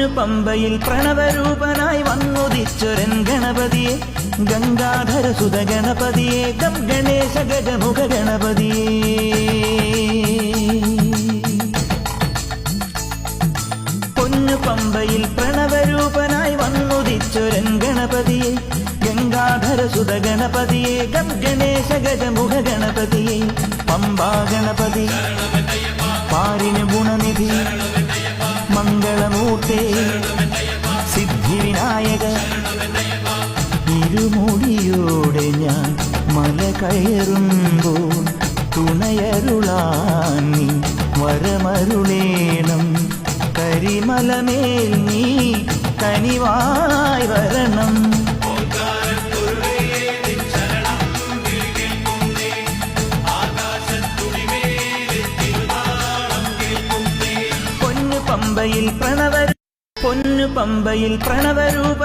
പൊന്നു പമ്പയിൽ പ്രണവരൂപനായി വന്നുദിച്ചൊരൻ ഗണപതിയെ, ഗംഗാധര സുത ഗണപതിയെ, ഗം ഗണേശ ഗജമുഖ ഗണപതിയെ. പൊന്നു പമ്പയിൽ പ്രണവരൂപനായി വന്നുദിച്ചൊരൻ ഗണപതിയെ, ഗംഗാധര സുത ഗണപതിയെ, ഗം ഗണേശ ഗജമുഖ ഗണപതിയെ. പമ്പാ ഗണപതി പാരിന് ഗുണനിധി, മംഗളമൂർത്തേ സിദ്ധിവിനായക. ഇരുമുടിയോടെ ഞാൻ മല കയറുമ്പോൾ തുണയരുളാൻ നീ വരമരുളേണം. കരിമലമേൽ നീ കനിവായി വരണം. പൊന്നു പമ്പയിൽ പ്രണവരൂപ